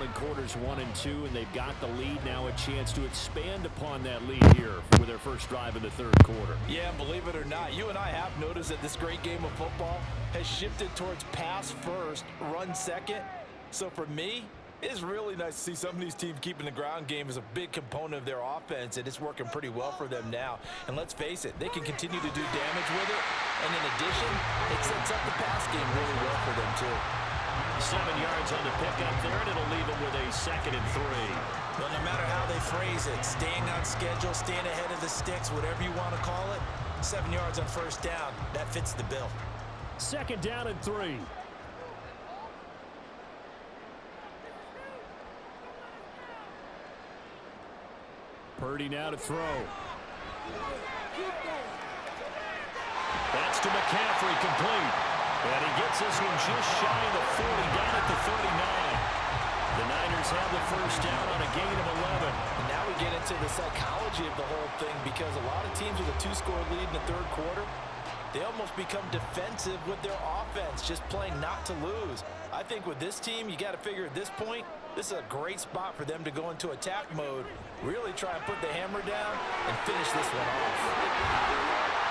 in quarters 1 and 2, and they've got the lead. Now a chance to expand upon that lead here with their first drive in the third quarter. Yeah, believe it or not, you and I have noticed that this great game of football has shifted towards pass first, run second. So for me, it's really nice to see some of these teams keeping the ground game as a big component of their offense, and it's working pretty well for them now. And let's face it, they can continue to do damage with it. And in addition, it sets up the pass game really well for them too. 7 yards on the pickup there, and it'll leave them with a 2nd and 3. Well, no matter how they phrase it, staying on schedule, staying ahead of the sticks, whatever you want to call it, 7 yards on first down, that fits the bill. 2nd down and 3. Purdy now to throw. That's to McCaffrey, complete. And he gets this one just shy of the 40, down at the 39. The Niners have the first down on a gain of 11. And now we get into the psychology of the whole thing, because a lot of teams with a 2-score lead in the third quarter, they almost become defensive with their offense, just playing not to lose. I think with this team, you got to figure at this point, this is a great spot for them to go into attack mode, really try and put the hammer down and finish this one off.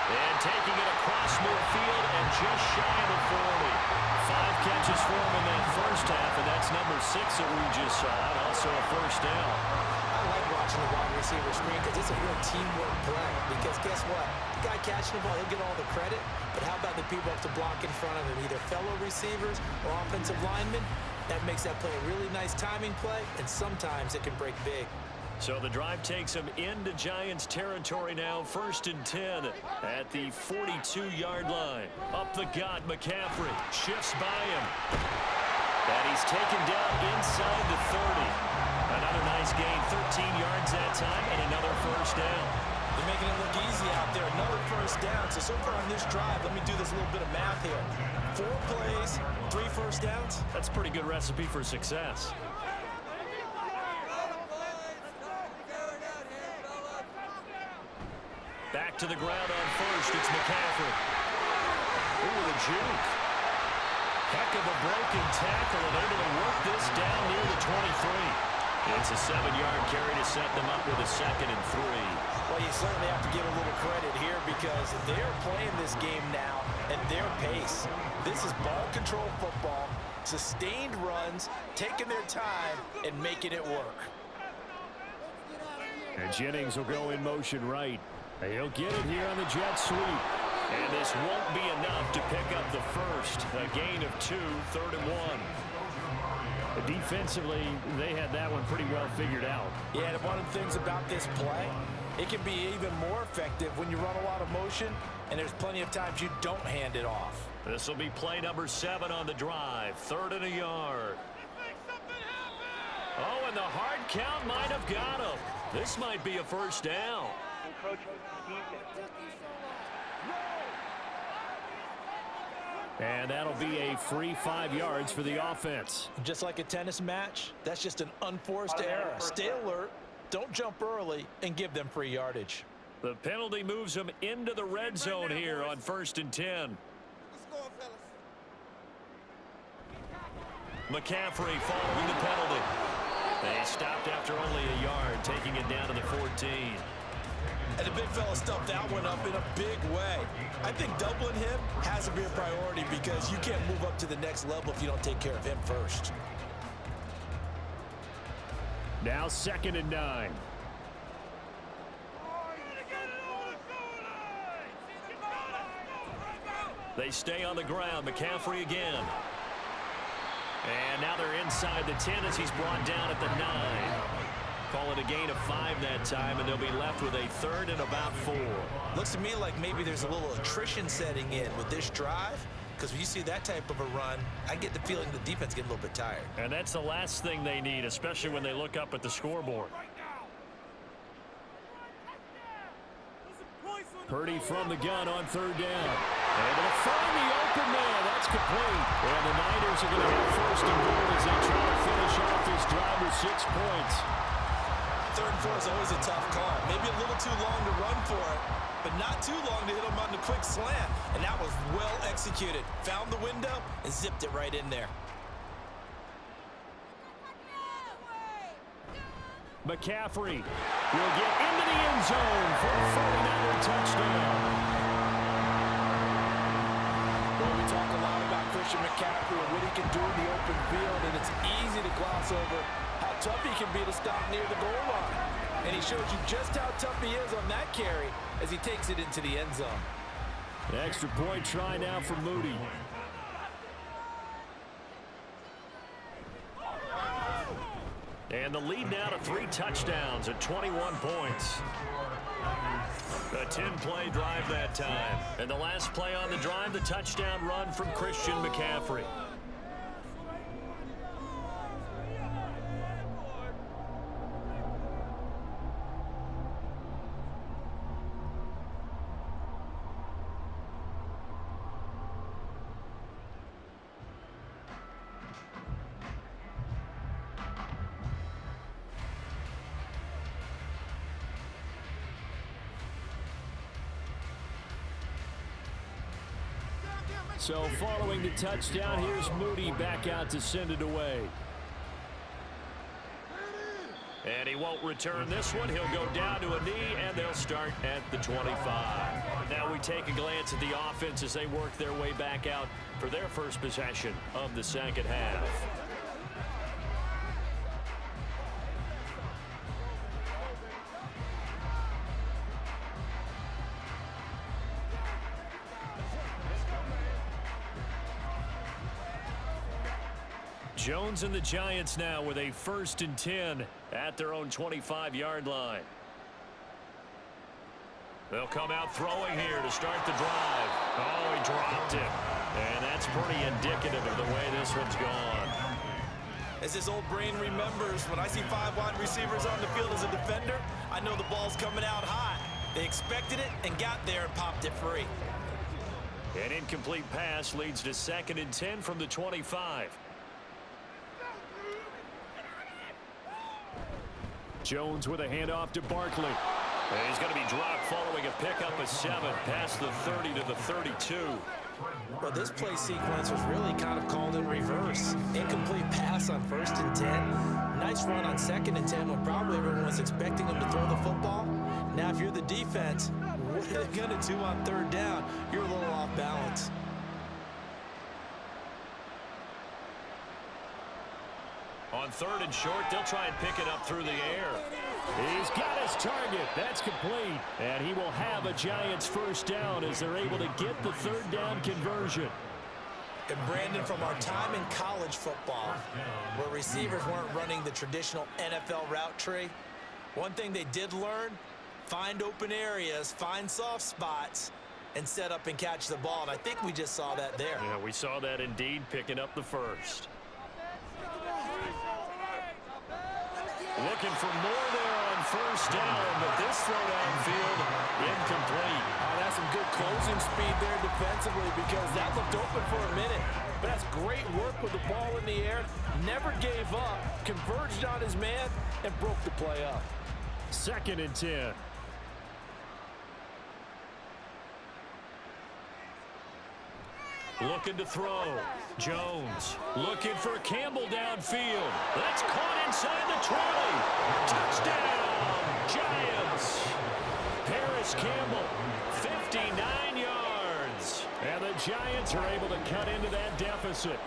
And taking it across midfield and just shy of the 40. 5 catches for him in that first half, and that's number 6 that we just saw, and also a first down. I like watching the wide receiver screen because it's a real teamwork play. Because guess what? The guy catching the ball, he'll get all the credit, but how about the people up to block in front of him, either fellow receivers or offensive linemen? That makes that play a really nice timing play, and sometimes it can break big. So the drive takes him into Giants territory now, 1st and 10 at the 42-yard line. Up the gut, McCaffrey shifts by him. And he's taken down inside the 30. Another nice gain, 13 yards that time, and another first down. They're making it look easy out there. Another first down. So far on this drive, let me do this little bit of math here. 4 plays, 3 first downs. That's a pretty good recipe for success. Back to the ground on first. It's McCaffrey. Ooh, the juke. Heck of a broken tackle, and able to work this down near the 23. It's a 7-yard carry to set them up with a 2nd and 3. Well, you certainly have to give a little credit here, because they're playing this game now at their pace. This is ball control football, sustained runs, taking their time, and making it work. And Jennings will go in motion right. He'll get it here on the jet sweep. And this won't be enough to pick up the first. A gain of 2, 3rd and 1. Defensively, they had that one pretty well figured out. Yeah, and one of the things about this play, it can be even more effective when you run a lot of motion, and there's plenty of times you don't hand it off. This will be play number 7 on the drive. 3rd and a yard. Oh, and the hard count might have got him. This might be a first down. And that'll be a free 5 yards for the offense. Just like a tennis match, that's just an unforced error. Stay alert, don't jump early, and give them free yardage. The penalty moves them into the red zone here on 1st and 10. McCaffrey following the penalty. They stopped after only a yard, taking it down to the 14. And the big fella stuffed that one up in a big way. I think doubling him has to be a priority, because you can't move up to the next level if you don't take care of him first. Now 2nd and 9. They stay on the ground. McCaffrey again. And now they're inside the 10 as he's brought down at the 9. Call it a gain of 5 that time, and they'll be left with a 3rd and about 4. Looks to me like maybe there's a little attrition setting in with this drive, because when you see that type of a run, I get the feeling the defense getting a little bit tired. And that's the last thing they need, especially when they look up at the scoreboard. Purdy from the gun on 3rd down. And they'll find the open man. That's complete. And the Niners are going to have 1st and goal as they try to finish off this drive with 6 points. 3rd and 4 is always a tough call. Maybe a little too long to run for it, but not too long to hit him on the quick slant. And that was well executed. Found the window and zipped it right in there. McCaffrey will get into the end zone for a 49er touchdown. Well, we talk a lot about Christian McCaffrey and what he can do in the open field, and it's easy to gloss over how tough he can be to stop near the goal line. And he shows you just how tough he is on that carry as he takes it into the end zone. The extra point try now for Moody. And the lead now to 3 touchdowns at 21 points. A 10-play drive that time. And the last play on the drive, the touchdown run from Christian McCaffrey. So following the touchdown, here's Moody back out to send it away. And he won't return this one. He'll go down to a knee, and they'll start at the 25. Now we take a glance at the offense as they work their way back out for their first possession of the second half. Jones and the Giants now with a 1st and 10 at their own 25-yard line. They'll come out throwing here to start the drive. Oh, he dropped it. And that's pretty indicative of the way this one's gone. As his old brain remembers, when I see 5 wide receivers on the field as a defender, I know the ball's coming out hot. They expected it and got there and popped it free. An incomplete pass leads to 2nd and 10 from the 25. Jones with a handoff to Barkley. And he's going to be dropped following a pickup of 7 past the 30 to the 32. Well, this play sequence was really kind of called in reverse. Incomplete pass on 1st and 10. Nice run on 2nd and 10 when probably everyone was expecting him to throw the football. Now, if you're the defense, what are they going to do on 3rd down? You're a little off balance. On 3rd and short, they'll try and pick it up through the air. He's got his target. That's complete. And he will have a Giants 1st down as they're able to get the 3rd down conversion. And Brandon, from our time in college football, where receivers weren't running the traditional NFL route tree, one thing they did learn, find open areas, find soft spots, and set up and catch the ball. And I think we just saw that there. Yeah, we saw that indeed, picking up the 1st. Looking for more there on 1st down, but this throw downfield incomplete. Oh, that's some good closing speed there defensively because that looked open for a minute. But that's great work with the ball in the air. Never gave up, converged on his man, and broke the play up. 2nd and 10. Looking to throw. Jones looking for Campbell downfield. That's caught inside the 20. Touchdown, Giants. Paris Campbell, 59 yards. And the Giants are able to cut into that deficit.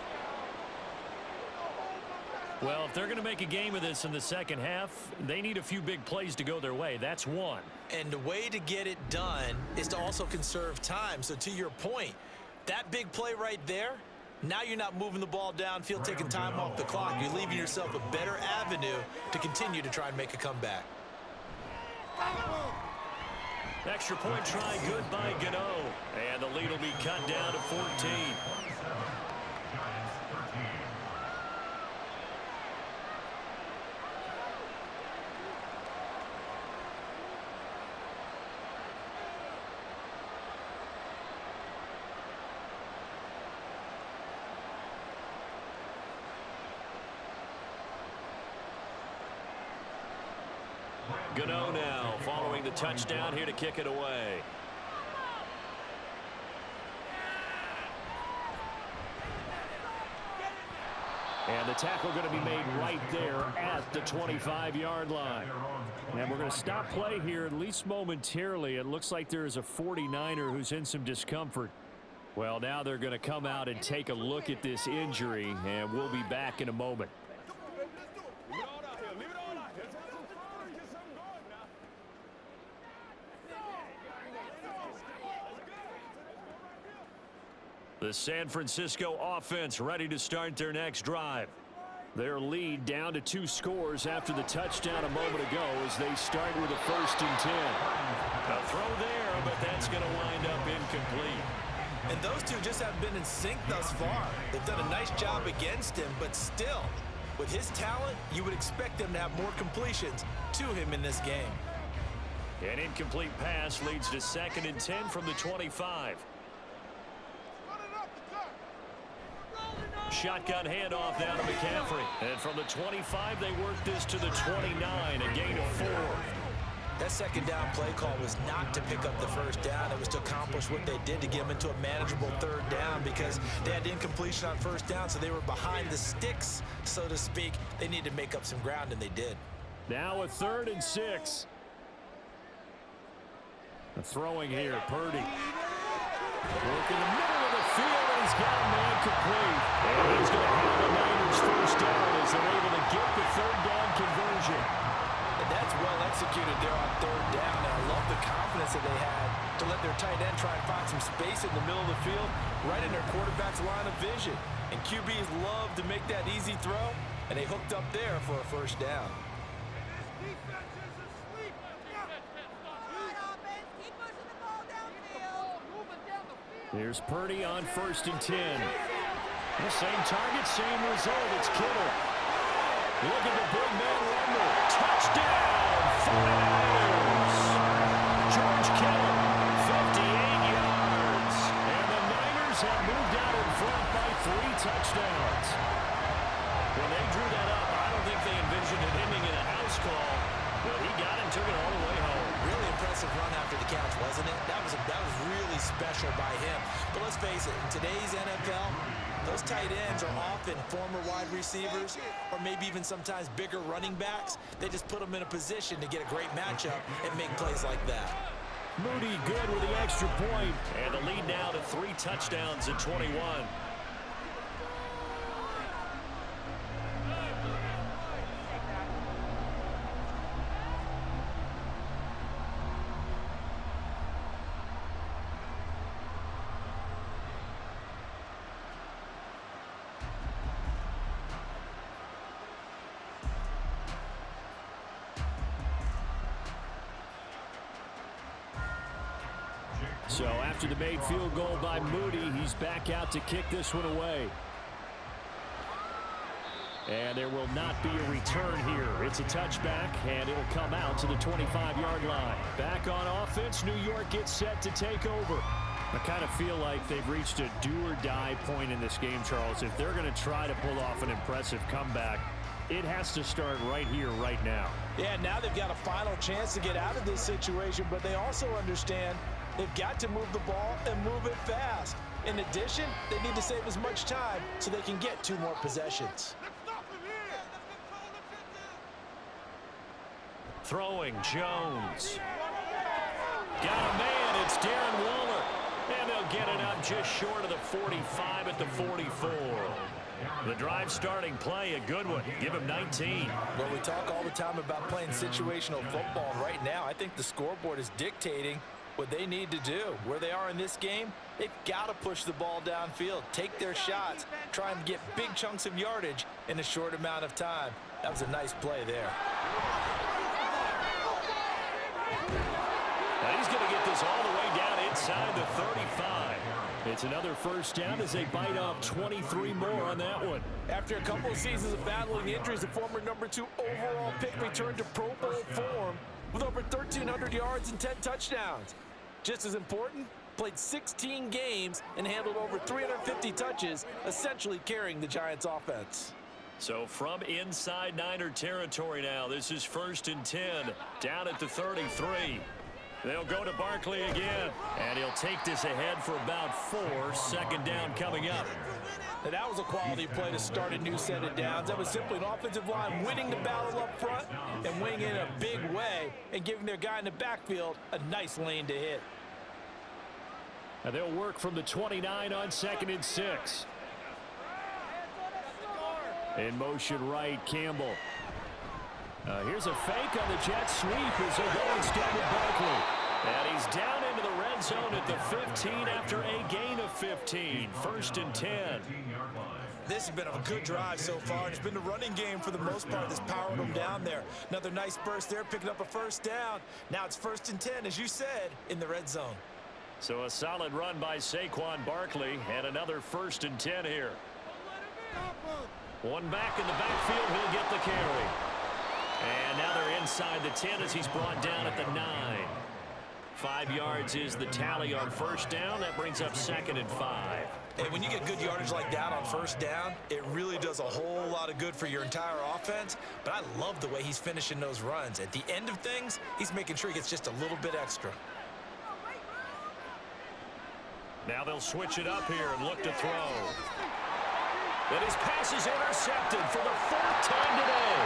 Well, if they're going to make a game of this in the second half, they need a few big plays to go their way. That's one. And the way to get it done is to also conserve time. So to your point, that big play right there, now you're not moving the ball downfield, taking time off the clock. You're leaving yourself a better avenue to continue to try and make a comeback. Extra point try good by Gano. And the lead will be cut down to 14. Gano now following the touchdown here to kick it away. And the tackle going to be made right there at the 25-yard line. And we're going to stop play here, at least momentarily. It looks like there is a 49er who's in some discomfort. Well, now they're going to come out and take a look at this injury, and we'll be back in a moment. The San Francisco offense ready to start their next drive. Their lead down to 2 scores after the touchdown a moment ago as they start with a 1st and 10. A throw there, but that's going to wind up incomplete. And those two just haven't been in sync thus far. They've done a nice job against him, but still, with his talent, you would expect them to have more completions to him in this game. An incomplete pass leads to 2nd and 10 from the 25. Shotgun handoff down to McCaffrey. And from the 25, they work this to the 29, a gain of 4. That 2nd down play call was not to pick up the 1st down. It was to accomplish what they did to get them into a manageable 3rd down because they had incompletion on 1st down, so they were behind the sticks, so to speak. They needed to make up some ground, and they did. Now a 3rd and 6. The throwing here, Purdy. Work in the middle of the field, and he's got a man complete. And he's going to have the Niners 1st down as they're able to get the 3rd down conversion. And that's well executed there on 3rd down, and I love the confidence that they had to let their tight end try and find some space in the middle of the field, right in their quarterback's line of vision. And QBs love to make that easy throw, and they hooked up there for a 1st down. Here's Purdy on 1st and 10. The same target, same result. It's Kittle. Look at the big man rumble. Touchdown, 49ers. George Kittle, 58 yards. And the Niners have moved out in front by 3 touchdowns. When they drew that up, I don't think they envisioned it ending in a house call. But he got him, took it all the way home. Really impressive run after the catch, wasn't it? That was really special by him. But let's face it, in today's NFL, those tight ends are often former wide receivers or maybe even sometimes bigger running backs. They just put them in a position to get a great matchup and make plays like that. Moody good with the extra point. And the lead now to 3 touchdowns at 21. So after the made field goal by Moody, he's back out to kick this one away. And there will not be a return here. It's a touchback, and it'll come out to the 25-yard line. Back on offense, New York gets set to take over. I kind of feel like they've reached a do-or-die point in this game, Charles. If they're going to try to pull off an impressive comeback, it has to start right here, right now. Yeah, now they've got a final chance to get out of this situation, but they also understand they've got to move the ball and move it fast. In addition, they need to save as much time so they can get 2 more possessions. Throwing, Jones. Got a man, it's Darren Waller. And they'll get it up just short of the 45 at the 44. The drive starting play, a good one. Give him 19. Well, we talk all the time about playing situational football. Right now, I think the scoreboard is dictating what they need to do. Where they are in this game, they've got to push the ball downfield, take their shots, try and get big chunks of yardage in a short amount of time. That was a nice play there. Now he's going to get this all the way down inside the 35. It's another 1st down as they bite off 23 more on that one. After a couple of seasons of battling injuries, the former #2 overall pick returned to Pro Bowl form with over 1,300 yards and 10 touchdowns. Just as important, played 16 games and handled over 350 touches, essentially carrying the Giants' offense. So from inside Niner territory now, this is 1st and 10, down at the 33. They'll go to Barkley again, and he'll take this ahead for about 4. Second down coming up. Now, that was a quality play to start a new set of downs. That was simply an offensive line winning the battle up front and winning in a big way and giving their guy in the backfield a nice lane to hit. And they'll work from the 29 on 2nd and 6. In motion right, Campbell. Here's a fake on the jet sweep as they go instead with Barkley. And he's down into the red zone at the 15 after a gain of 15. 1st and 10. This has been a good drive so far. It's been the running game for the most part that's powered them down there. Another nice burst there, picking up a 1st down. Now it's 1st and 10, as you said, in the red zone. So a solid run by Saquon Barkley and another 1st and 10 here. One back in the backfield, he'll get the carry. And now they're inside the 10 as he's brought down at the 9. 5 yards is the tally on 1st down. That brings up 2nd and 5. Hey, when you get good yardage like that on 1st down, it really does a whole lot of good for your entire offense. But I love the way he's finishing those runs. At the end of things, he's making sure he gets just a little bit extra. Now they'll switch it up here and look to throw. And his pass is intercepted for the 4th time today.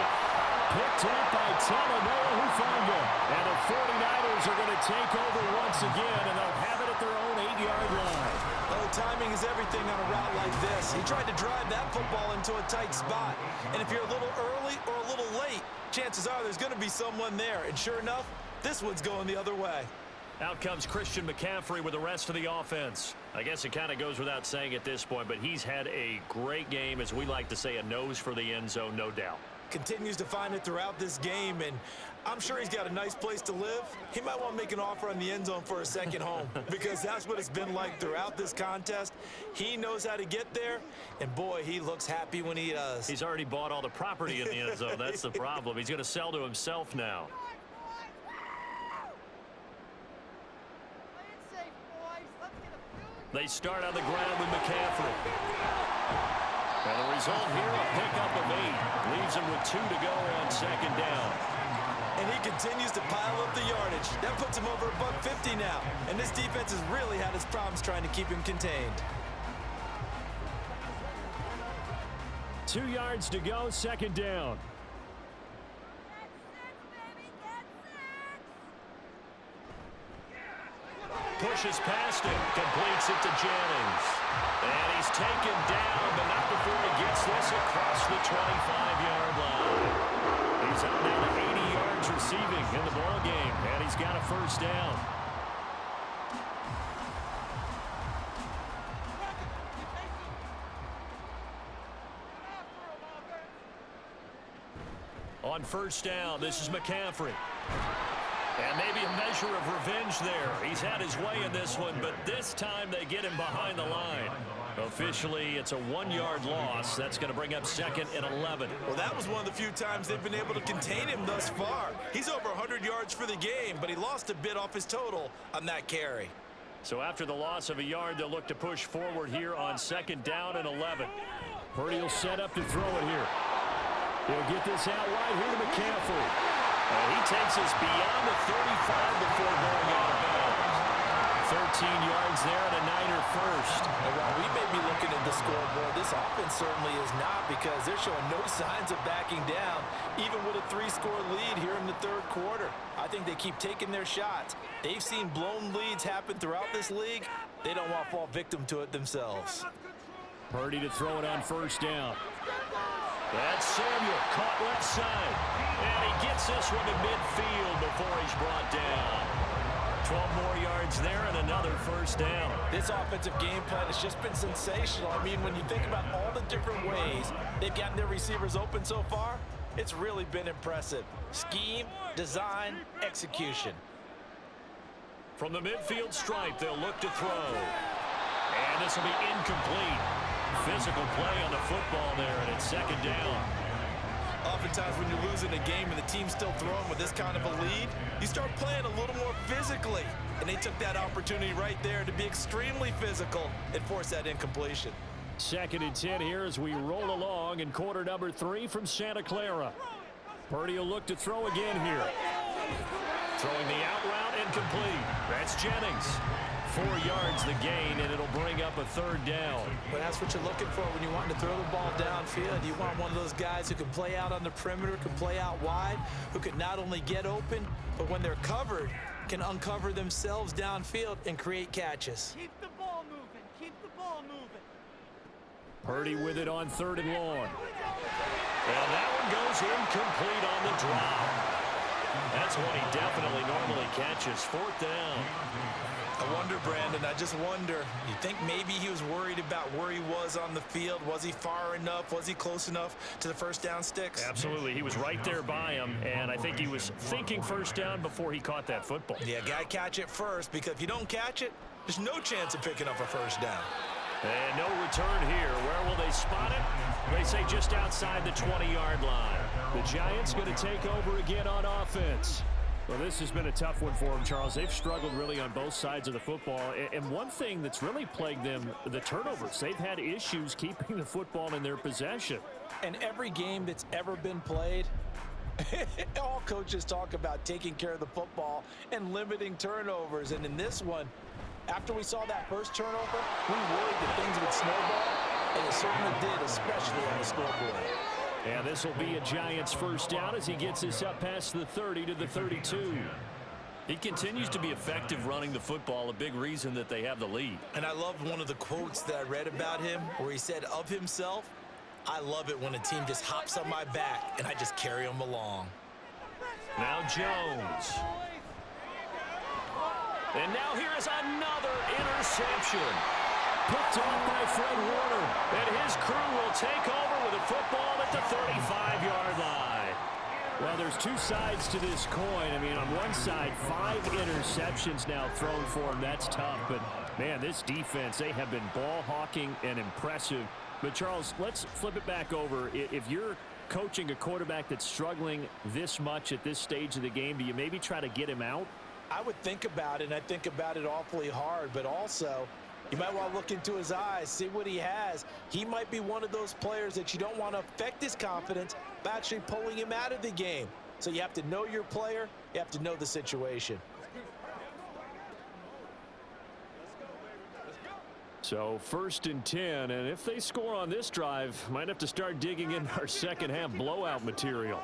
Picked up by Talanoa Hufanga. And the 49ers are going to take over once again, and they'll have it at their own 8-yard line. Oh, timing is everything on a route like this. He tried to drive that football into a tight spot. And if you're a little early or a little late, chances are there's going to be someone there. And sure enough, this one's going the other way. Out comes Christian McCaffrey with the rest of the offense. I guess it kind of goes without saying at this point, but he's had a great game, as we like to say, a nose for the end zone, no doubt. Continues to find it throughout this game, and I'm sure he's got a nice place to live. He might want to make an offer on the end zone for a second home because that's what it's been like throughout this contest. He knows how to get there, and boy, he looks happy when he does. He's already bought all the property in the end zone. That's the problem. He's going to sell to himself now. They start on the ground with McCaffrey. And the result here, a pickup of 8. Leaves him with 2 to go on 2nd down. And he continues to pile up the yardage. That puts him over $150 now. And this defense has really had its problems trying to keep him contained. 2 yards to go, 2nd down. Pushes past him, completes it to Jennings. And he's taken down, but not before he gets this across the 25-yard line. He's up now to 80 yards receiving in the ball game, and he's got a 1st down. On 1st down, this is McCaffrey. And maybe a measure of revenge there. He's had his way in this one, but this time they get him behind the line. Officially, it's a 1-yard loss. That's going to bring up 2nd and 11. Well, that was one of the few times they've been able to contain him thus far. He's over 100 yards for the game, but he lost a bit off his total on that carry. So after the loss of a yard, they'll look to push forward here on 2nd down and 11. Purdy will set up to throw it here. He'll get this out wide here to McCaffrey. And he takes us beyond the 35 before going out of bounds. 13 yards there and a Niner 1st. And while we may be looking at the scoreboard, this offense certainly is not, because they're showing no signs of backing down, even with a 3-score lead here in the 3rd quarter. I think they keep taking their shots. They've seen blown leads happen throughout this league. They don't want to fall victim to it themselves. Purdy to throw it on 1st down. That's Samuel, caught left side. And he gets this one to midfield before he's brought down. 12 more yards there and another 1st down. This offensive game plan has just been sensational. I mean, when you think about all the different ways they've gotten their receivers open so far, it's really been impressive. Scheme, design, execution. From the midfield stripe, they'll look to throw. And this will be incomplete. Physical play on the football there, and it's 2nd down. Oftentimes when you're losing a game and the team's still throwing with this kind of a lead, you start playing a little more physically. And they took that opportunity right there to be extremely physical and force that incompletion. 2nd and 10 here as we roll along in quarter number 3 from Santa Clara. Purdy will look to throw again here. Throwing the out route and complete. That's Jennings. 4 yards the gain, and it'll bring up a third down. Well, that's what you're looking for when you want to throw the ball downfield. You want one of those guys who can play out on the perimeter, can play out wide, who can not only get open, but when they're covered, can uncover themselves downfield and create catches. Keep the ball moving. Keep the ball moving. Purdy with it on 3rd and long. And that one goes incomplete on the drop. That's one he definitely normally catches. 4th down. I wonder, Brandon, I just wonder, you think maybe he was worried about where he was on the field? Was he far enough? Was he close enough to the first down sticks? Absolutely. He was right there by him, and I think he was thinking first down before he caught that football. Yeah, got to catch it first, because if you don't catch it, there's no chance of picking up a first down. And no return here. Where will they spot it? They say just outside the 20-yard line. The Giants going to take over again on offense. Well, this has been a tough one for them, Charles. They've struggled really on both sides of the football. And one thing that's really plagued them, the turnovers. They've had issues keeping the football in their possession. And every game that's ever been played, all coaches talk about taking care of the football and limiting turnovers. And in this one, after we saw that first turnover, we worried that things would snowball, and it certainly did, especially on the scoreboard. And this will be a Giants first down as he gets this up past the 30 to the 32. He continues to be effective running the football, a big reason that they have the lead. And I love one of the quotes that I read about him where he said of himself, "I love it when a team just hops on my back and I just carry them along." Now Jones. And now here is another interception. Picked off by Fred Warner. And his crew will take over with a football at the 35-yard line. Well, there's two sides to this coin. I mean, on one side, 5 interceptions now thrown for him. That's tough. But, man, this defense, they have been ball hawking and impressive. But, Charles, let's flip it back over. If you're coaching a quarterback that's struggling this much at this stage of the game, do you maybe try to get him out? I would think about it, and I think about it awfully hard, but also you might want to look into his eyes, see what he has. He might be one of those players that you don't want to affect his confidence by actually pulling him out of the game. So you have to know your player. You have to know the situation. So 1st and 10, and if they score on this drive, might have to start digging in our second half blowout material.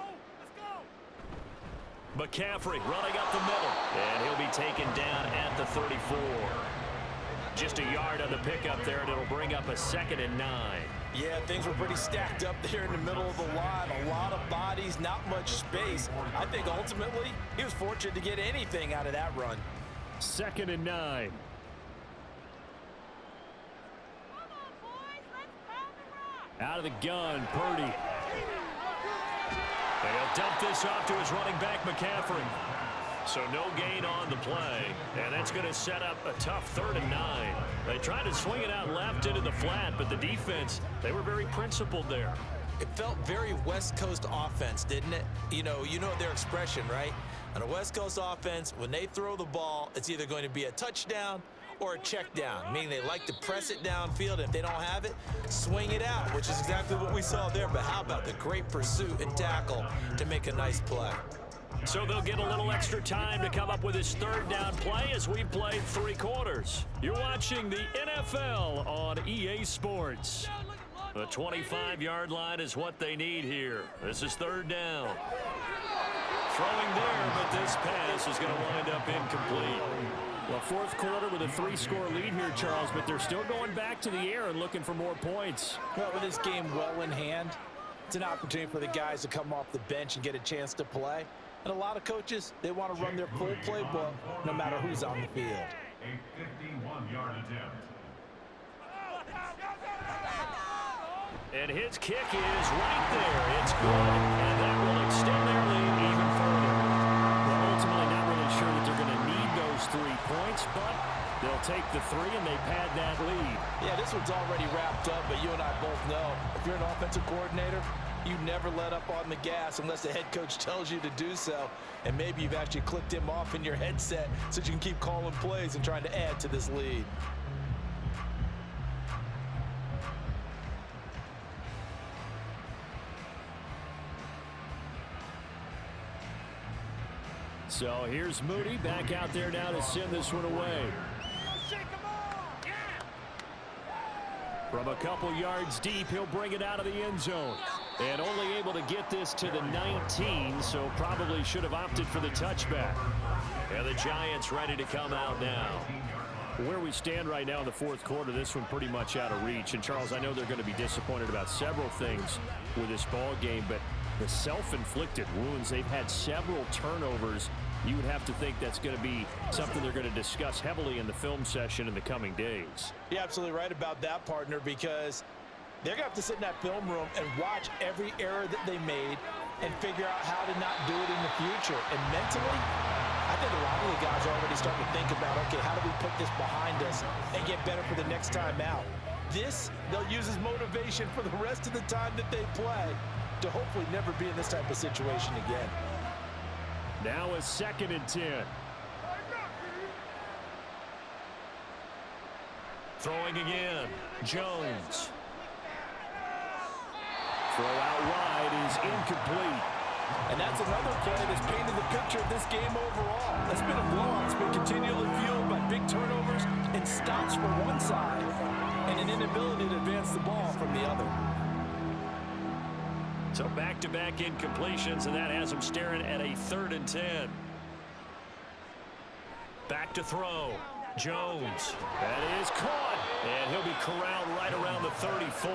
McCaffrey running up the middle, and he'll be taken down at the 34. Just a yard on the pickup there, and it'll bring up a 2nd and 9. Yeah, things were pretty stacked up there in the middle of the line. A lot of bodies, not much space. I think ultimately he was fortunate to get anything out of that run. 2nd and 9. Out of the gun, Purdy. And he'll dump this off to his running back, McCaffrey. So no gain on the play, and that's going to set up a tough 3rd and 9. They tried to swing it out left into the flat, but the defense, they were very principled there. It felt very West Coast offense, didn't it? You know their expression, right? On a West Coast offense, when they throw the ball, it's either going to be a touchdown or a check down, meaning they like to press it downfield, and if they don't have it, swing it out, which is exactly what we saw there. But how about the great pursuit and tackle to make a nice play? So they'll get a little extra time to come up with his 3rd down play as we play 3 quarters. You're watching the NFL on EA Sports. The 25-yard line is what they need here. This is 3rd down. Throwing there, but this pass is going to wind up incomplete. Well, 4th quarter with a 3-score lead here, Charles, but they're still going back to the air and looking for more points. Well, with this game well in hand, it's an opportunity for the guys to come off the bench and get a chance to play. And a lot of coaches, they want to run their full playbook no matter who's on the field. A 51-yard attempt. And his kick is right there. It's good, and that will extend their lead even further. Well, ultimately not really sure that they're going to need those 3 points, but they'll take the 3 and they pad that lead. Yeah, this one's already wrapped up, but you and I both know if you're an offensive coordinator, you never let up on the gas unless the head coach tells you to do so. And maybe you've actually clicked him off in your headset so you can keep calling plays and trying to add to this lead. So here's Moody back out there now to send this one away. From a couple yards deep, he'll bring it out of the end zone. And only able to get this to the 19, so probably should have opted for the touchback. And the Giants ready to come out now. Where we stand right now in the fourth quarter, this one pretty much out of reach. And, Charles, I know they're going to be disappointed about several things with this ball game, but the self-inflicted wounds, they've had several turnovers. You would have to think that's going to be something they're going to discuss heavily in the film session in the coming days. You're absolutely right about that, partner, because they're going to have to sit in that film room and watch every error that they made and figure out how to not do it in the future. And mentally, I think a lot of the guys are already starting to think about, okay, how do we put this behind us and get better for the next time out? This, they'll use as motivation for the rest of the time that they play to hopefully never be in this type of situation again. Now a 2nd and 10. Throwing again. Jones. Throw out wide is incomplete. And that's another play that's painted the picture of this game overall. It's been a blowout. It's been continually fueled by big turnovers and stops from one side and an inability to advance the ball from the other. So back-to-back incompletions, and that has him staring at a 3rd and 10. Back to throw. Jones. That is caught. And he'll be corralled right around the 34.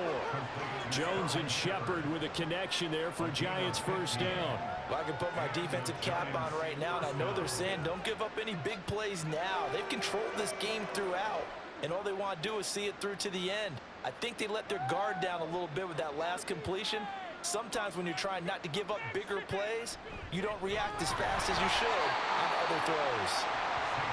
Jones and Shepard with a connection there for a Giants first down. Well, I can put my defensive cap on right now, and I know they're saying don't give up any big plays now. They've controlled this game throughout, and all they want to do is see it through to the end. I think they let their guard down a little bit with that last completion. Sometimes when you're trying not to give up bigger plays, you don't react as fast as you should on other throws.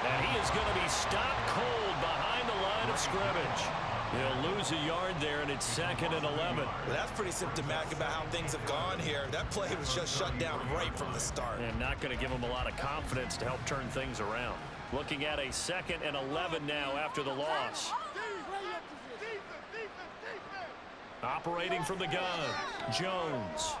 And he is going to be stopped cold behind the line of scrimmage. He'll lose a yard there, and it's 2nd and 11. Well, that's pretty symptomatic about how things have gone here. That play was just shut down right from the start. And not going to give him a lot of confidence to help turn things around. Looking at a 2nd and 11 now after the loss. Operating from the gun, Jones.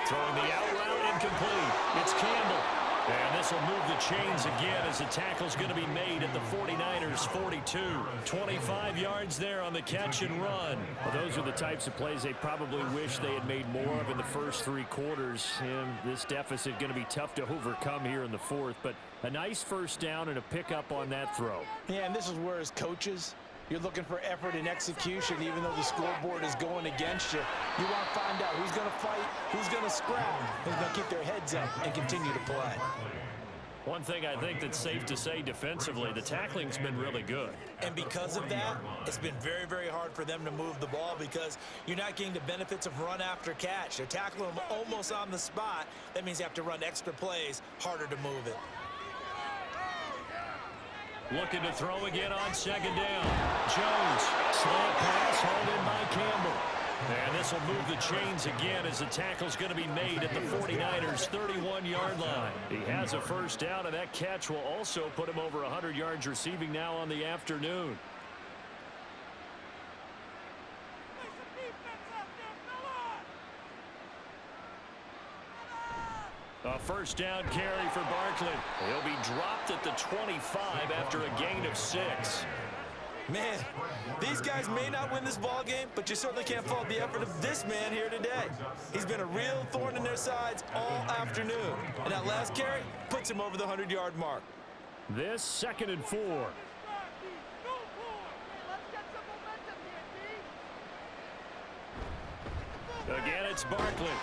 Throwing the out route incomplete. It's Campbell. And this will move the chains again as the tackle's going to be made at the 49ers 42. 25 yards there on the catch and run. Well, those are the types of plays they probably wish they had made more of in the first 3 quarters. And this deficit going to be tough to overcome here in the 4th. But a nice first down and a pickup on that throw. Yeah, and this is where as coaches, you're looking for effort and execution, even though the scoreboard is going against you. You want to find out who's going to fight, who's going to scrap, who's going to keep their heads up and continue to play. One thing I think that's safe to say defensively, the tackling's been really good. And because of that, it's been very, very hard for them to move the ball because you're not getting the benefits of run after catch. They're tackling them almost on the spot. That means you have to run extra plays, harder to move it. Looking to throw again on 2nd down. Jones, slant pass, hauled in by Campbell. And this will move the chains again as the tackle's going to be made at the 49ers 31-yard line. He has a first down, and that catch will also put him over 100 yards receiving now on the afternoon. A first down carry for Barkley. He'll be dropped at the 25 after a gain of 6. Man, these guys may not win this ball game, but you certainly can't fault the effort of this man here today. He's been a real thorn in their sides all afternoon. And that last carry puts him over the 100-yard mark. This 2nd and 4. Again, it's Barkley.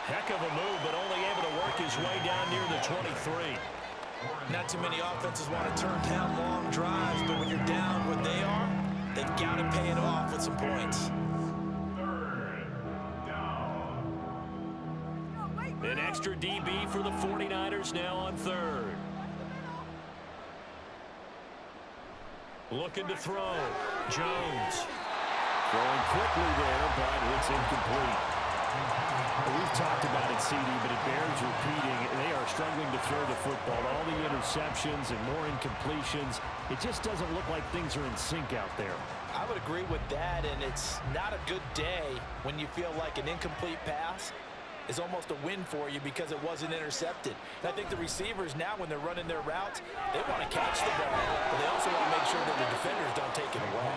Heck of a move, but only able to work his way down near the 23. Not too many offenses want to turn down long drives, but when you're down what they are, they've got to pay it off with some points. 3rd down. An extra DB for the 49ers now on 3rd. Looking to throw. Jones. Throwing quickly there, but it's incomplete. We've talked about it, CD, but it bears repeating. They are struggling to throw the football. All the interceptions and more incompletions. It just doesn't look like things are in sync out there. I would agree with that, and it's not a good day when you feel like an incomplete pass is almost a win for you because it wasn't intercepted. And I think the receivers now, when they're running their routes, they want to catch the ball, but they also want to make sure that the defenders don't take it away.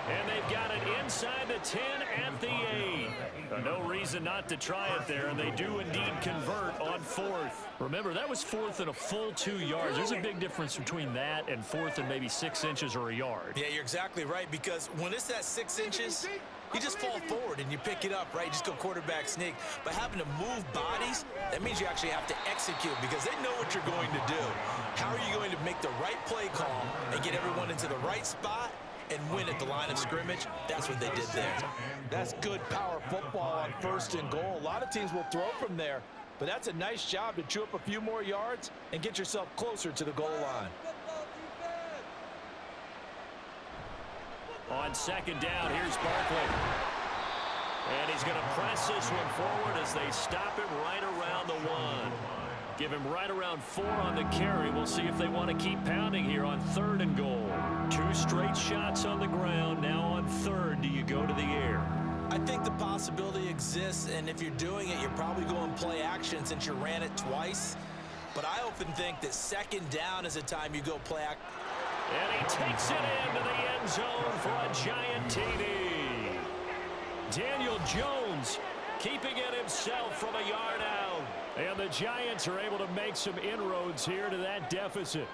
And they've got it inside the 10 at the 8. No reason not to try it there, and they do indeed convert on 4th. Remember, that was 4th and a full 2 yards. There's a big difference between that and 4th and maybe 6 inches or a yard. Yeah, you're exactly right, because when it's at 6 inches, you just fall forward and you pick it up, right? You just go quarterback sneak. But having to move bodies, that means you actually have to execute because they know what you're going to do. How are you going to make the right play call and get everyone into the right spot and win at the line of scrimmage? That's what they did there. That's good power football on 1st and goal. A lot of teams will throw from there, but that's a nice job to chew up a few more yards and get yourself closer to the goal line. On 2nd down, here's Barkley. And he's going to press this one forward as they stop him right around the 1. Give him right around 4 on the carry. We'll see if they want to keep pounding here on 3rd and goal. 2 straight shots on the ground. Now on 3rd, do you go to the air? I think the possibility exists, and if you're doing it, you're probably going play action since you ran it twice. But I often think that 2nd down is a time you go play action. And he takes it into the end zone for a giant TD. Daniel Jones keeping it himself from a yard out. And the Giants are able to make some inroads here to that deficit.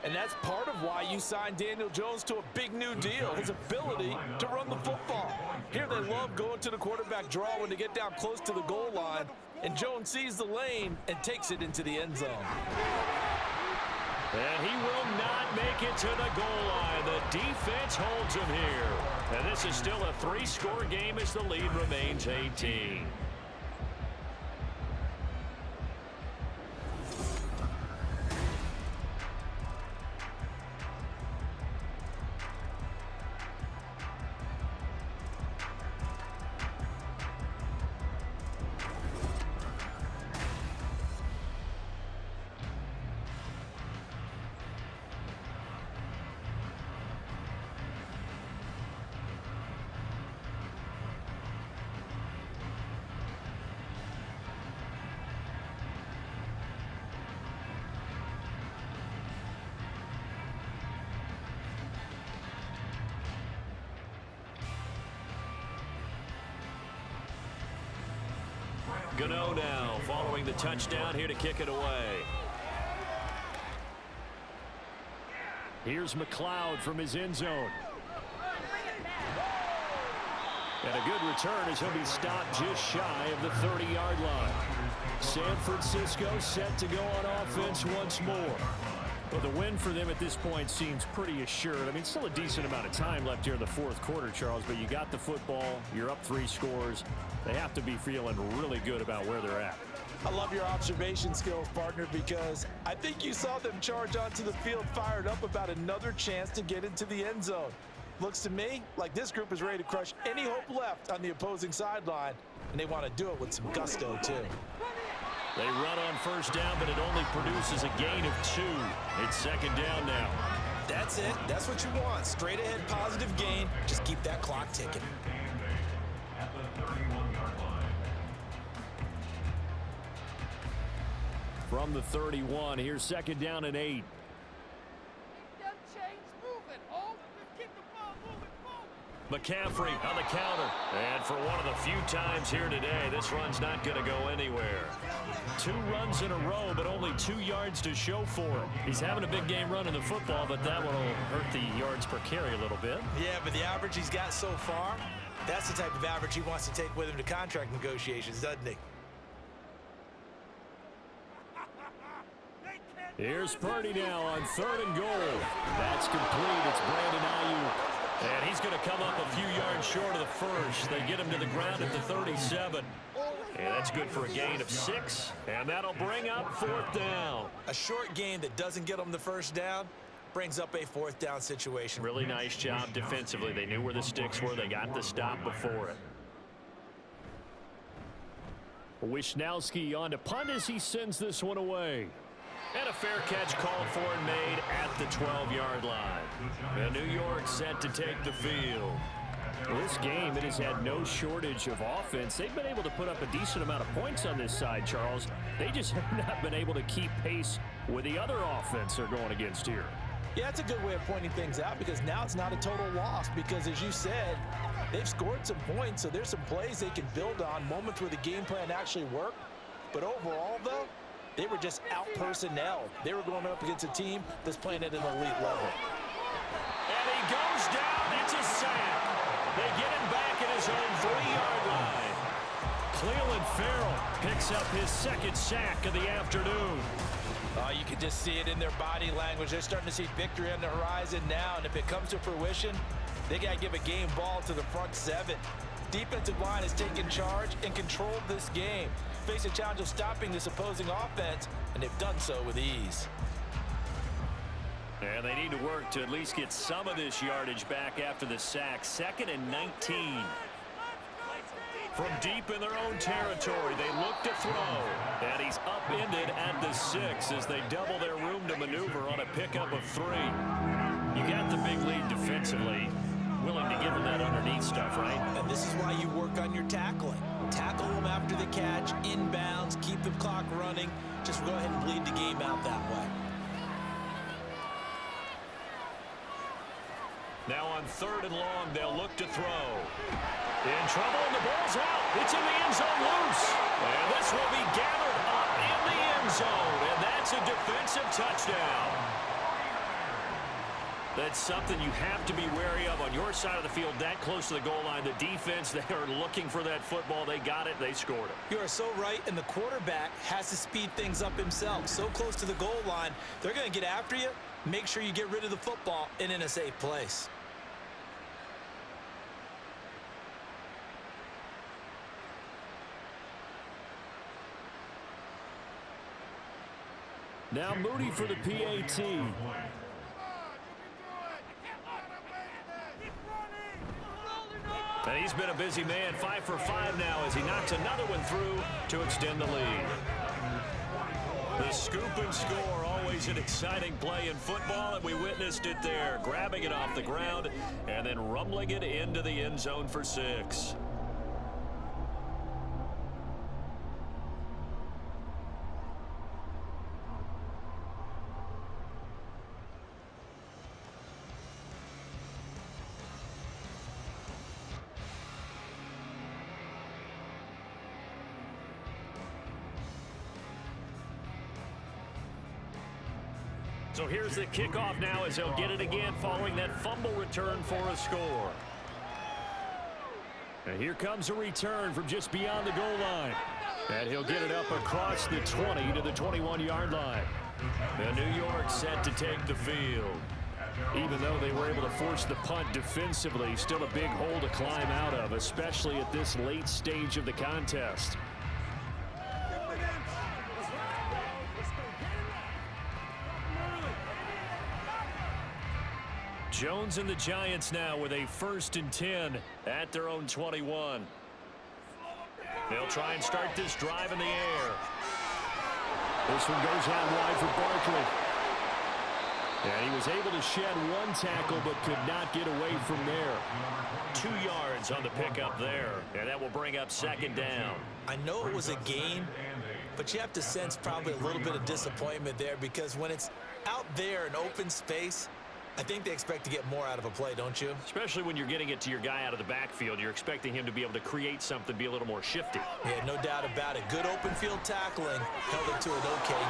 And that's part of why you signed Daniel Jones to a big new deal, his ability to run the football. Here they love going to the quarterback draw when they get down close to the goal line. And Jones sees the lane and takes it into the end zone. And he will not make it to the goal line. The defense holds him here. And this is still a 3-score game as the lead remains 18. Gano now following the touchdown here to kick it away. Here's McLeod from his end zone. And a good return as he'll be stopped just shy of the 30-yard line. San Francisco set to go on offense once more. Well, the win for them at this point seems pretty assured. I mean, still a decent amount of time left here in the 4th quarter, Charles, but you got the football. You're up 3 scores. They have to be feeling really good about where they're at. I love your observation skills, partner, because I think you saw them charge onto the field fired up about another chance to get into the end zone. Looks to me like this group is ready to crush any hope left on the opposing sideline, and they want to do it with some gusto, too. They run on 1st down, but it only produces a gain of 2. It's 2nd down now. That's it. That's what you want. Straight ahead positive gain. Just keep that clock ticking. At the 31-yard line. From the 31, here's 2nd down and 8. Them chains moving. Oh, just keep the ball moving forward. McCaffrey on the counter. And for one of the few times here today, this run's not going to go anywhere. 2 runs in a row, but only 2 yards to show for it. He's having a big game running the football, but that one will hurt the yards per carry a little bit. Yeah, but the average he's got so far, that's the type of average he wants to take with him to contract negotiations, doesn't he? Here's Purdy now on 3rd and goal. That's complete. It's Brandon Ayuk. And he's going to come up a few yards short of the first. They get him to the ground at the 37. And that's good for a gain of 6. And that'll bring up 4th down. A short gain that doesn't get him the 1st down brings up a 4th down situation. Really nice job defensively. They knew where the sticks were. They got the stop before it. Wishnowski on to punt as he sends this one away. And a fair catch called for and made at the 12-yard line. And New York set to take the field. This game, it has had no shortage of offense. They've been able to put up a decent amount of points on this side, Charles. They just have not been able to keep pace with the other offense they're going against here. Yeah, that's a good way of pointing things out because now it's not a total loss because, as you said, they've scored some points, so there's some plays they can build on, moments where the game plan actually worked. But overall, though, they were just out-personnel. They were going up against a team that's playing at an elite level. And he goes down. It's a sack. They get him back at his own 3-yard line. Cleveland Farrell picks up his second sack of the afternoon. You can just see it in their body language. They're starting to see victory on the horizon now, and if it comes to fruition, they got to give a game ball to the front seven. Defensive line has taken charge and controlled this game. Face a challenge of stopping this opposing offense, and they've done so with ease. And they need to work to at least get some of this yardage back after the sack. 2nd and 19. From deep in their own territory, they look to throw. And he's upended at the 6 as they double their room to maneuver on a pickup of 3. You got the big lead defensively. Willing to give them that underneath stuff, right? And this is why you work on your tackling. Tackle them after the catch, inbounds, keep the clock running. Just go ahead and bleed the game out that way. Now on 3rd and long, they'll look to throw. In trouble, and the ball's out. It's in the end zone loose. And this will be gathered up in the end zone. And that's a defensive touchdown. That's something you have to be wary of on your side of the field, that close to the goal line. The defense, they are looking for that football. They got it. They scored it. You are so right, and the quarterback has to speed things up himself. So close to the goal line, they're going to get after you. Make sure you get rid of the football and in a safe place. Now Moody for the PAT. And he's been a busy man, 5 for 5 now as he knocks another one through to extend the lead. The scoop and score, always an exciting play in football, and we witnessed it there, grabbing it off the ground and then rumbling it into the end zone for 6. So here's the kickoff now as they'll get it again following that fumble return for a score. And here comes a return from just beyond the goal line. And he'll get it up across the 20 to the 21-yard line. And New York set to take the field. Even though they were able to force the punt defensively, still a big hole to climb out of, especially at this late stage of the contest. Jones and the Giants now with a 1st and 10 at their own 21. They'll try and start this drive in the air. This one goes out wide for Barkley. And he was able to shed one tackle but could not get away from there. 2 yards on the pickup there. And that will bring up 2nd down. I know it was a gain, but you have to sense probably a little bit of disappointment there because when it's out there in open space, I think they expect to get more out of a play, don't you? Especially when you're getting it to your guy out of the backfield. You're expecting him to be able to create something, be a little more shifty. Yeah, no doubt about it. Good open field tackling held it to an okay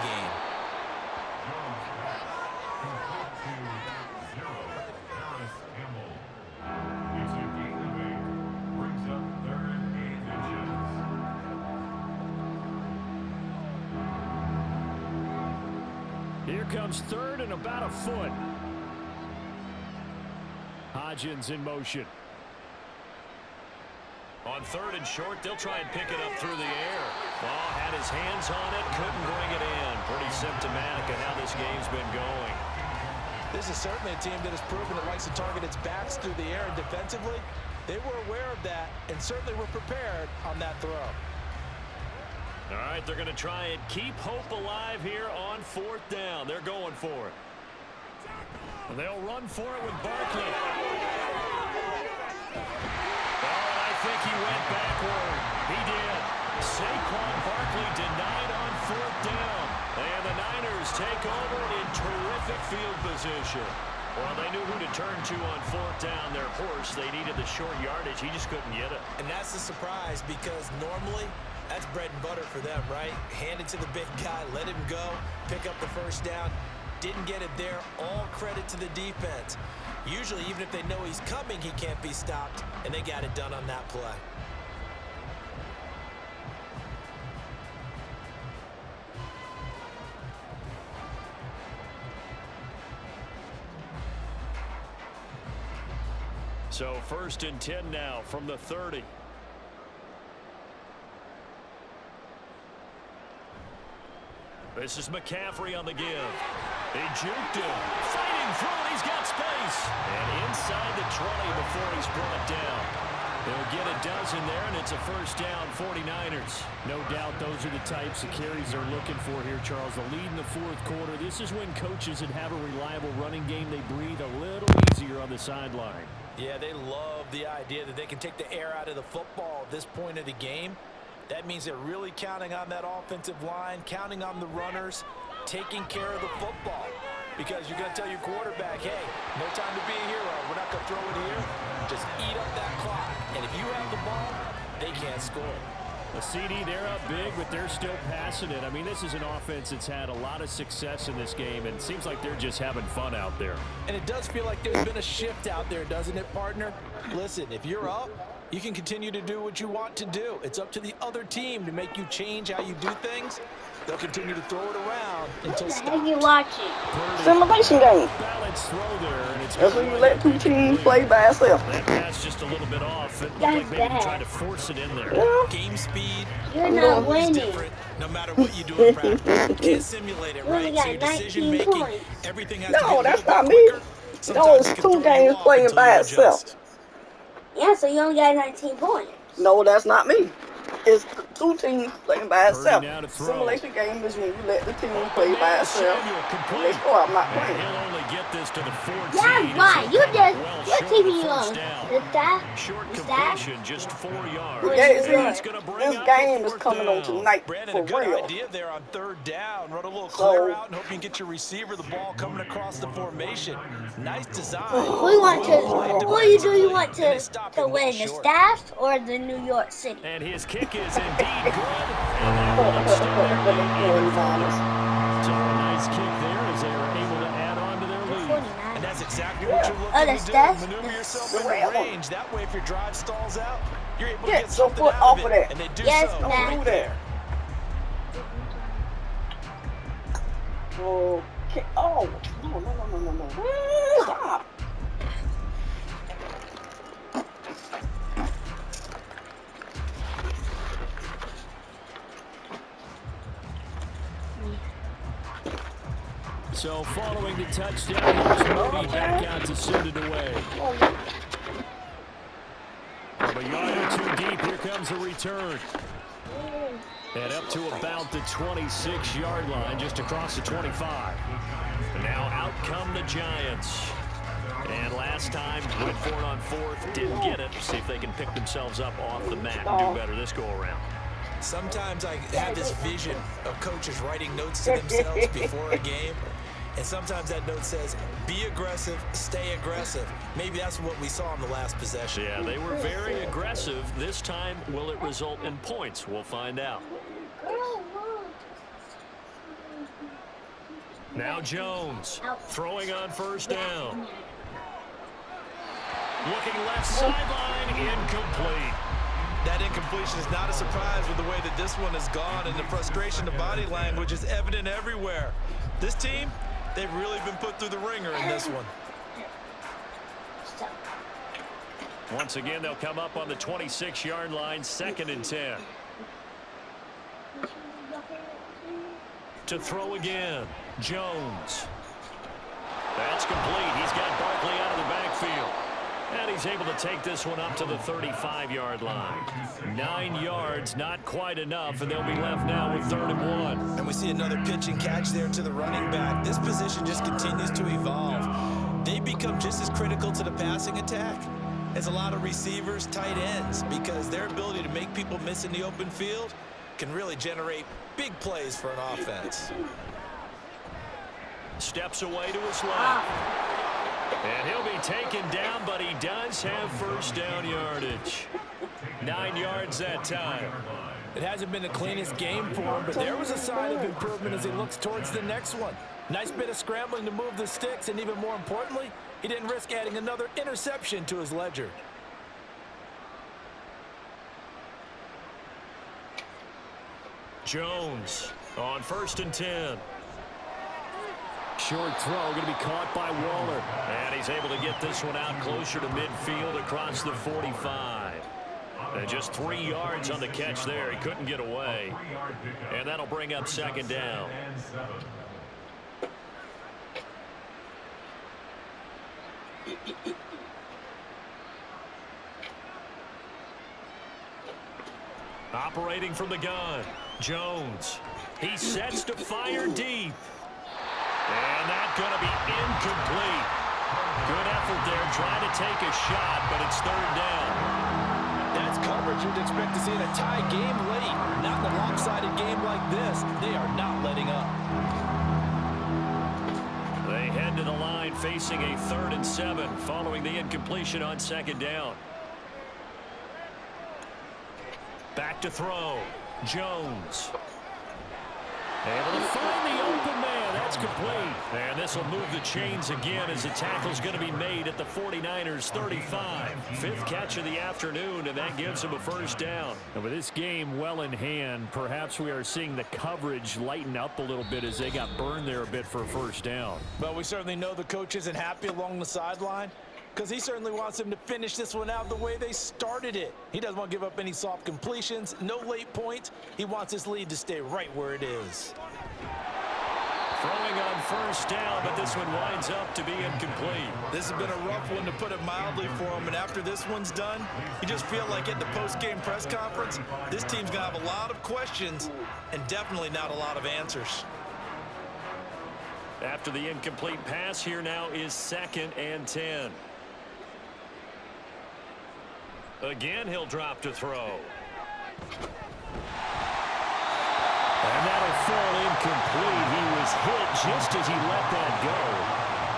game. Here comes 3rd and about a foot. Hodgins in motion. On 3rd and short, they'll try and pick it up through the air. Ball had his hands on it, couldn't bring it in. Pretty symptomatic of how this game's been going. This is certainly a team that has proven it likes to target its backs through the air, and defensively, they were aware of that and certainly were prepared on that throw. All right, they're going to try and keep hope alive here on 4th down. They're going for it. They'll run for it with Barkley. and I think he went backward. He did. Saquon Barkley denied on 4th down. And the Niners take over in terrific field position. Well, they knew who to turn to on 4th down. Their horse, they needed the short yardage. He just couldn't get it. And that's the surprise because normally that's bread and butter for them, right? Hand it to the big guy, let him go, pick up the 1st down. Didn't get it there. All credit to the defense. Usually, even if they know he's coming, he can't be stopped, and they got it done on that play. So 1st and 10 now from the 30. This is McCaffrey on the give. He juked him. Fighting through. He's got space. And inside the 20 before he's brought down. They'll get a dozen there, and it's a 1st down, 49ers. No doubt those are the types of carries they're looking for here, Charles. The lead in the 4th quarter. This is when coaches that have a reliable running game, they breathe a little easier on the sideline. Yeah, they love the idea that they can take the air out of the football at this point of the game. That means they're really counting on that offensive line, counting on the runners, taking care of the football. Because you're going to tell your quarterback, hey, no time to be a hero. We're not going to throw it here. Just eat up that clock. And if you have the ball, they can't score. A CD, they're up big, but they're still passing it. I mean, this is an offense that's had a lot of success in this game, and it seems like they're just having fun out there. And it does feel like there's been a shift out there, doesn't it, partner? Listen, if you're up, you can continue to do what you want to do. It's up to the other team to make you change how you do things. They'll continue to throw it around until stopped. What are you watching? Simulation game. Balance throw there, and it's That's when you let 2 teams play by itself. that pass just a little bit off. It looked That's like maybe he bad. tried to force it in there. Yeah. Game speed. You're not Is winning. different no matter what you do in practice. You can't simulate it, We only right? got So your 19 decision making, points. everything has to No, be that's a little not bit me. quicker. No, Sometimes it's it can 2 throw you games off playing until by you itself. adjust. Yeah, so you only got 19 points. No, that's not me. It's 2 teams playing by itself. now to throw. Simulation game is when you let the team play by itself. Samuel When complete. they score, I'm not And playing. he'll only get this to the 14. Yeah, right. You Well just, short you're of keeping the you first on down. the staff. Short The staff. completion, just 4 yards. What Yeah, is see, it? That's going to bring this up game the is 4th coming on down. tonight Brandon, for a good real. idea there on 3rd down. Run a little So- clear out and hope you can get your receiver the ball coming across the formation. Nice design. Who you want to? Who you want to win? The Short. staff or the New York City? And his kick is indeed good. And that one's still there. So a nice kick there as they were able to add on to their lead. 49. And that's exactly what you're Oh, looking that's to do. that? Maneuver yourself The into red one. range. That way, if your drive stalls out, you're able to Yeah, get so something put out off of of it. that. And they do Yes, so Matt. right Do there. that. Okay. Oh, no. Stop. So following the touchdown, here's Moody back out to send it away. From a yard or 2 deep, here comes a return. And up to about the 26-yard line, just across the 25. And now out come the Giants. And last time, went for it on 4th, didn't get it. See if they can pick themselves up off the mat and do better this go-around. Sometimes I have this vision of coaches writing notes to themselves before a game. And sometimes that note says, be aggressive, stay aggressive. Maybe that's what we saw in the last possession. Yeah, they were very aggressive. This time, will it result in points? We'll find out. Now Jones, throwing on 1st down. Looking left sideline, incomplete. That incompletion is not a surprise with the way that this one has gone, and the frustration, the body language is evident everywhere. This team, they've really been put through the ringer in this one. Once again, they'll come up on the 26-yard line, 2nd and 10. To throw again, Jones. That's complete. He's got Barkley out of the backfield. And he's able to take this one up to the 35-yard line. 9 yards, not quite enough, and they'll be left now with 3rd and 1. And we see another pitch and catch there to the running back. This position just continues to evolve. They become just as critical to the passing attack is a lot of receivers, tight ends, because their ability to make people miss in the open field can really generate big plays for an offense. Steps away to his left. And he'll be taken down, but he does have first down yardage. 9 yards that time. It hasn't been the cleanest game for him, but there was a sign of improvement as he looks towards the next one. Nice bit of scrambling to move the sticks, and even more importantly, he didn't risk adding another interception to his ledger. Jones on 1st and 10. Short throw going to be caught by Waller. And he's able to get this one out closer to midfield across the 45. And just 3 yards on the catch there. He couldn't get away. And that'll bring up 2nd down. Operating from the gun, Jones. He sets to fire deep. And that's going to be incomplete. Good effort there trying to take a shot, but it's 3rd down. That's coverage you'd expect to see in a tie game late. Not in a lopsided game like this. They are not letting up. They head to the line facing a 3rd and 7 following the incompletion on 2nd down. Back to throw. Jones. Able to find the open man. That's complete. And this will move the chains again as the tackle's going to be made at the 49ers 35. 5th catch of the afternoon, and that gives him a first down. And with this game well in hand, perhaps we are seeing the coverage lighten up a little bit as they got burned there a bit for a first down. But we certainly know the coach isn't happy along the sideline, because he certainly wants them to finish this one out the way they started it. He doesn't want to give up any soft completions, no late points. He wants his lead to stay right where it is. Throwing on first down, but this one winds up to be incomplete. This has been a rough one, to put it mildly, for him. And after this one's done, you just feel like at the post-game press conference, this team's going to have a lot of questions and definitely not a lot of answers. After the incomplete pass, here now is 2nd and 10. Again, he'll drop to throw. And that'll fall incomplete. He was hit just as he let that go.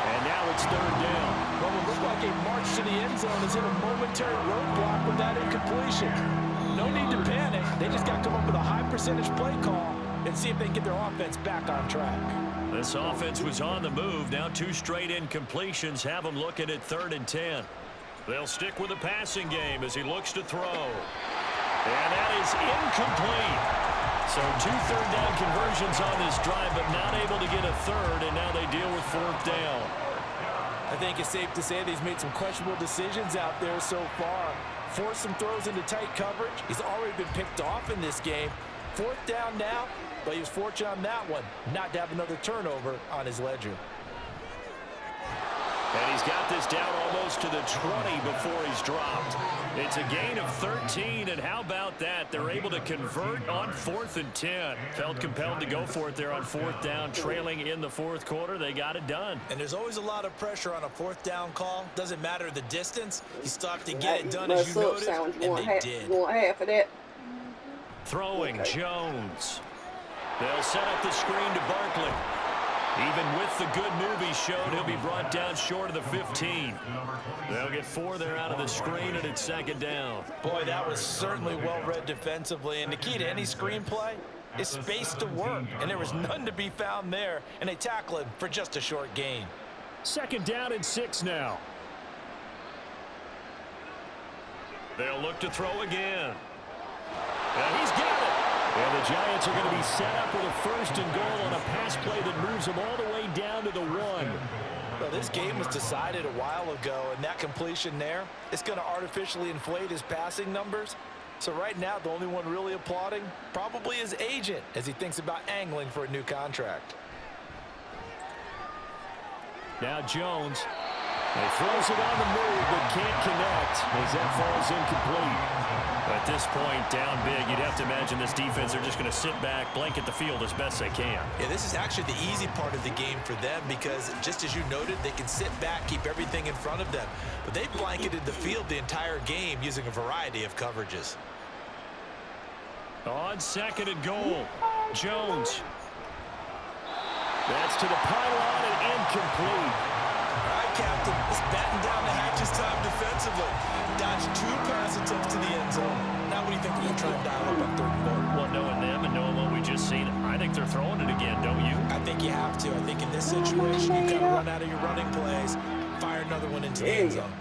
And now it's 3rd down. Well, it looked like a march to the end zone has hit a momentary roadblock with that incompletion. No need to panic. They just got to come up with a high percentage play call and see if they can get their offense back on track. This offense was on the move. Now 2 straight incompletions have them looking at 3rd and 10. They'll stick with the passing game as he looks to throw. And that is incomplete. So 2 third-down conversions on this drive, but not able to get a third, and now they deal with 4th down. I think it's safe to say that he's made some questionable decisions out there so far. Forced some throws into tight coverage. He's already been picked off in this game. 4th down now, but he was fortunate on that one not to have another turnover on his ledger. And he's got this down almost to the 20 before he's dropped. It's a gain of 13, and how about that? They're able to convert on 4th and 10. Felt compelled to go for it there on 4th down, trailing in the 4th quarter. They got it done. And there's always a lot of pressure on a 4th down call. Doesn't matter the distance. You still have to get it done, as you noticed, and they did. You want half of that? Throwing, Jones. They'll set up the screen to Barkley. Even with the good move he showed, he'll be brought down short of the 15. They'll get 4 there out of the screen, and it's 2nd down. Boy, that was certainly well-read defensively. And the key to any screen play is space to work. And there was none to be found there. And they tackle him for just a short gain. 2nd down and 6 now. They'll look to throw again. And he's got it. And the Giants are going to be set up with a 1st and goal on a pass play that moves them all the way down to the 1. Well, this game was decided a while ago, and that completion there is going to artificially inflate his passing numbers. So right now, the only one really applauding probably his agent as he thinks about angling for a new contract. Now Jones. He throws it on the move, but can't connect as that falls incomplete. At this point, down big, you'd have to imagine this defense are just going to sit back, blanket the field as best they can. Yeah, this is actually the easy part of the game for them because, just as you noted, they can sit back, keep everything in front of them. But they've blanketed the field the entire game using a variety of coverages. On second and goal, Jones. That's to the pylon and incomplete. All right, Captain, it's batten down the hatches time defensively. Dodged 2 pass attempts to the end zone. Now what do you think we're going to try and dial up on 3rd and goal? Well, knowing them and knowing what we just seen, I think they're throwing it again, don't you? I think you have to. I think in this situation, you kind of run out of your running plays, fire another one into the end zone.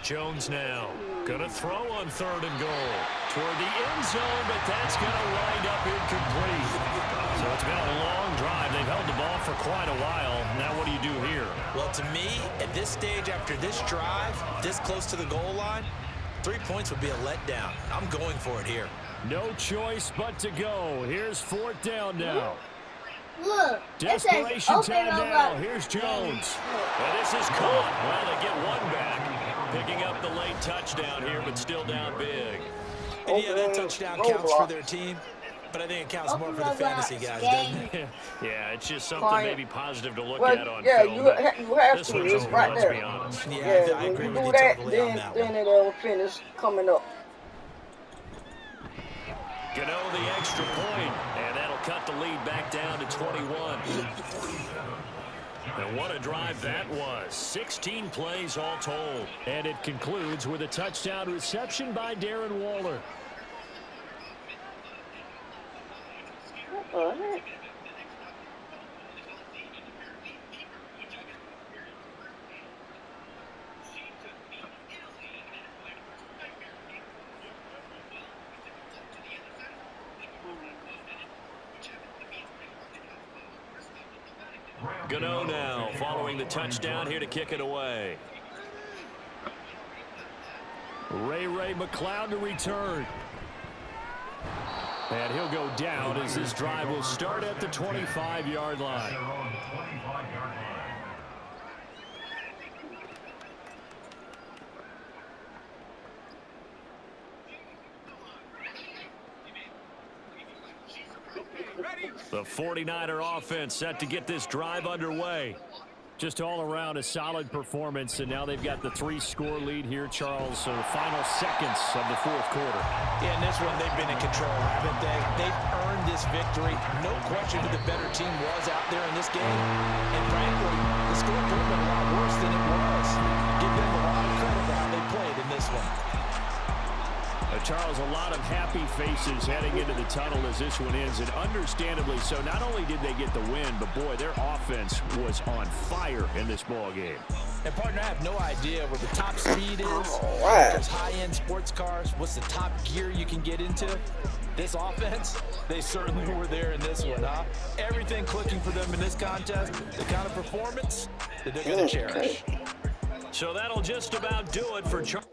Jones now going to throw on 3rd and goal toward the end zone, but that's going to wind up incomplete. So it's been a long drive. They've held the ball for quite a while. Now what do you do here? Well, to me, at this stage, after this drive, this close to the goal line, 3 points would be a letdown. I'm going for it here. No choice but to go. Here's 4th down now. Look, Desperation time now. Here's Jones. And this is caught. Well, they get one back. Picking up the late touchdown here, but still down big. And yeah, that touchdown counts for their team, but I think it counts more for the fantasy guys, doesn't it? Yeah, it's just something maybe positive to look at on yeah, film. you have This to. one's It's over, right let's there. be honest. Yeah, I when agree you with do you that, totally on that then one. it'll finish coming up. Gano the extra point, and that'll cut the lead back down to 21. And what a drive that was. 16 plays all told. And it concludes with a touchdown reception by Darren Waller. All right. Gano now following the touchdown here to kick it away. Ray McLeod to return. And he'll go down as this drive will start at the 25-yard line. They're on the 25-yard line. The 49er offense set to get this drive underway. Just all around a solid performance, and now they've got the 3-score lead here, Charles. So the final seconds of the 4th quarter. Yeah, in this one, they've been in control, haven't they? They've earned this victory. No question who the better team was out there in this game. And frankly, the score could have been a lot worse than it was. Give them a lot of credit for how they played in this one. Charles, a lot of happy faces heading into the tunnel as this one ends, and understandably so. Not only did they get the win, but boy, their offense was on fire in this ball game. And partner, I have no idea where the top speed is. right. There's high-end sports cars. What's the top gear you can get into? This offense, they certainly were there in this one, huh? Everything clicking for them in this contest, the kind of performance that they're going to cherish. So that'll just about do it for Charles.